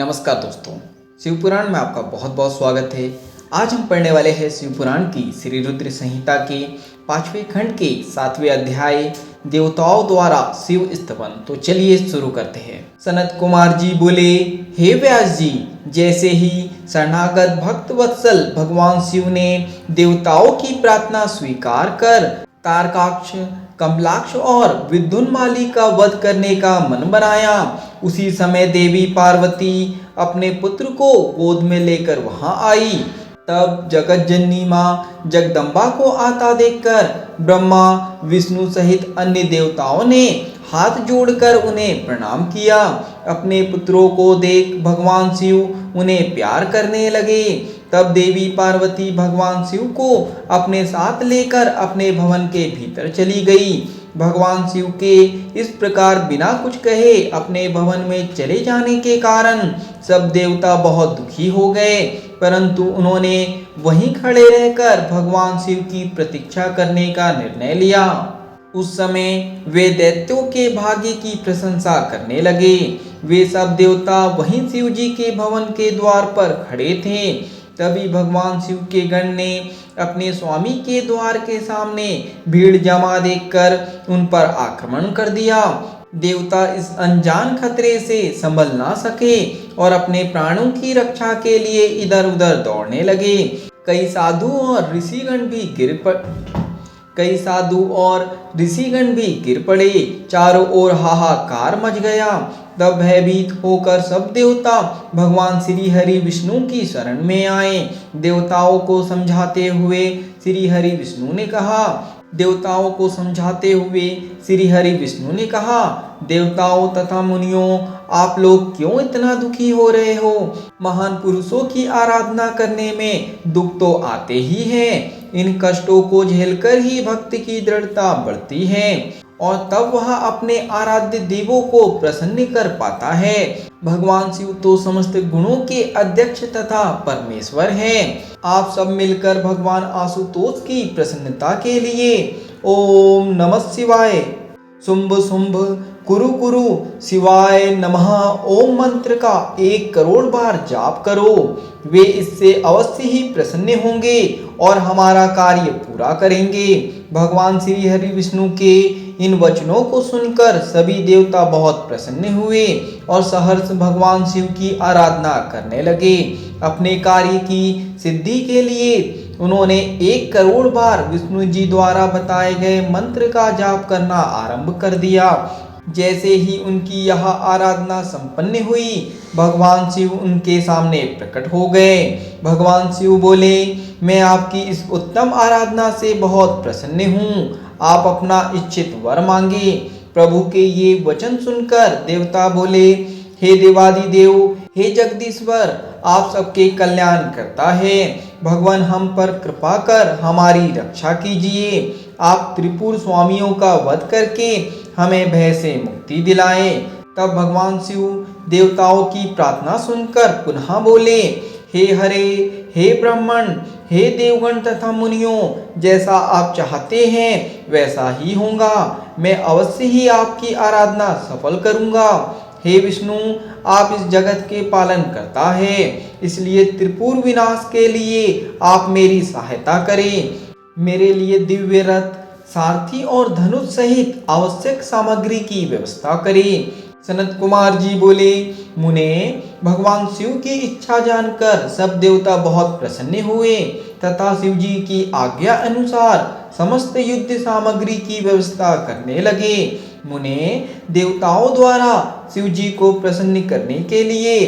नमस्कार दोस्तों, शिव पुराण में आपका बहुत बहुत स्वागत है। आज हम पढ़ने वाले हैं शिव पुराण की श्री रुद्र संहिता के 5वें खंड के 7वें अध्याय देवताओं द्वारा शिव स्तवन। तो चलिए शुरू करते हैं। सनत कुमार जी बोले, हे व्यास जी, जैसे ही शरणागत भक्त वत्सल भगवान शिव ने देवताओं की प्रार्थना स्वीकार कर तारकाक्ष, कमलाक्ष और विद्युन्माली का वध करने का मन बनाया, उसी समय देवी पार्वती अपने पुत्र को गोद में लेकर वहां आई। तब जगत जननी माँ जगदम्बा को आता देखकर ब्रह्मा, विष्णु सहित अन्य देवताओं ने हाथ जोड़कर उन्हें प्रणाम किया। अपने पुत्रों को देख भगवान शिव उन्हें प्यार करने लगे। तब देवी पार्वती भगवान शिव को अपने साथ लेकर अपने भवन के भीतर चली गई। भगवान शिव के इस प्रकार बिना कुछ कहे अपने भवन में चले जाने के कारण सब देवता बहुत दुखी हो गए, परंतु उन्होंने वहीं खड़े रहकर भगवान शिव की प्रतीक्षा करने का निर्णय लिया। उस समय वे दैत्यों के भाग्य की प्रशंसा करने लगे। वे सब देवता वहीं शिव जी के भवन के द्वार पर खड़े थे। तभी भगवान शिव के गण ने अपने स्वामी के द्वार के सामने भीड़ जमा देखकर उन पर आक्रमण कर दिया। देवता इस अनजान खतरे से संभल ना सके और अपने प्राणों की रक्षा के लिए इधर उधर दौड़ने लगे। कई साधु और ऋषिगण भी गिर पड़े। चारों ओर हाहाकार मच गया। तब भयभीत होकर सब देवता भगवान श्री हरि विष्णु की शरण में आए। देवताओं को समझाते हुए श्री हरि विष्णु ने कहा, देवताओं तथा मुनियों, आप लोग क्यों इतना दुखी हो रहे हो? महान पुरुषों की आराधना करने में दुख तो आते ही है। इन कष्टों को झेलकर ही भक्ति की दृढ़ता बढ़ती है और तब वह अपने आराध्य देवों को प्रसन्न कर पाता है। भगवान शिव तो समस्त गुणों के अध्यक्ष तथा परमेश्वर है। आप सब मिलकर भगवान आशुतोष की प्रसन्नता के लिए ओम नमः शिवाय, शुंभ शुंभ, कुरु कुरु, शिवाय नमः ओम मंत्र का 1 करोड़ बार जाप करो। वे इससे अवश्य ही प्रसन्न होंगे और हमारा कार्य पूरा करेंगे। भगवान श्री हरि विष्णु के इन वचनों को सुनकर सभी देवता बहुत प्रसन्न हुए और सहर्ष भगवान शिव की आराधना करने लगे। अपने कार्य की सिद्धि के लिए उन्होंने 1 करोड़ बार विष्णु जी द्वारा बताए गए मंत्र का जाप करना आरंभ कर दिया। जैसे ही उनकी यह आराधना संपन्न हुई, भगवान शिव उनके सामने प्रकट हो गए। भगवान शिव बोले, मैं आपकी इस उत्तम आराधना से बहुत प्रसन्न हूँ। आप अपना इच्छित वर मांगे। प्रभु के ये वचन सुनकर देवता बोले, हे देवादिदेव, हे जगदीश्वर, आप सबके कल्याण करता है। भगवान हम पर कृपा कर हमारी रक्षा कीजिए। आप त्रिपुर स्वामियों का वध करके हमें भय से मुक्ति दिलाएं। तब भगवान शिव देवताओं की प्रार्थना सुनकर पुनः बोले, हे हरे, हे ब्राह्मण, हे देवगण तथा मुनियों, जैसा आप चाहते हैं वैसा ही होगा। मैं अवश्य ही आपकी आराधना सफल करूंगा। हे विष्णु, आप इस जगत के पालन करता है, इसलिए त्रिपुर विनाश के लिए आप मेरी सहायता करें। मेरे लिए दिव्य रथ, सारथी और धनुष सहित आवश्यक सामग्री की व्यवस्था करें। सनत कुमार जी बोले, मुने, भगवान शिव की इच्छा जानकर सब देवता बहुत प्रसन्न हुए तथा शिव जी की आज्ञा अनुसार समस्त युद्ध सामग्री की व्यवस्था करने लगे। मुने, देवताओं द्वारा शिव जी को प्रसन्न करने के लिए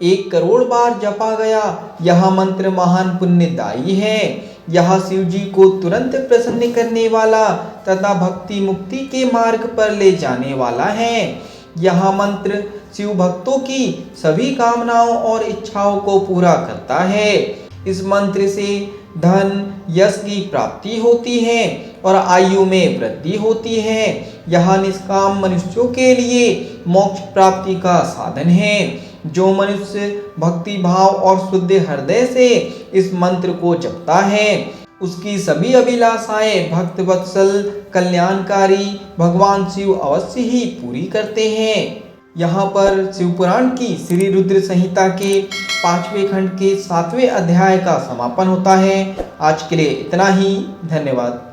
1 करोड़ बार जपा गया यह मंत्र महान पुण्यदायी है। यह शिव जी को तुरंत प्रसन्न करने वाला तथा भक्ति मुक्ति के मार्ग पर ले जाने वाला है। यह मंत्र शिव भक्तों की सभी कामनाओं और इच्छाओं को पूरा करता है। इस मंत्र से धन, यश की प्राप्ति होती है और आयु में वृद्धि होती है। यह निष्काम मनुष्यों के लिए मोक्ष प्राप्ति का साधन है। जो मनुष्य भक्ति भाव और शुद्ध हृदय से इस मंत्र को जपता है, उसकी सभी अभिलाषाएं भक्त वत्सल कल्याणकारी भगवान शिव अवश्य ही पूरी करते हैं। यहाँ पर शिवपुराण की श्री रुद्र संहिता के 5वें खंड के 7वें अध्याय का समापन होता है। आज के लिए इतना ही। धन्यवाद।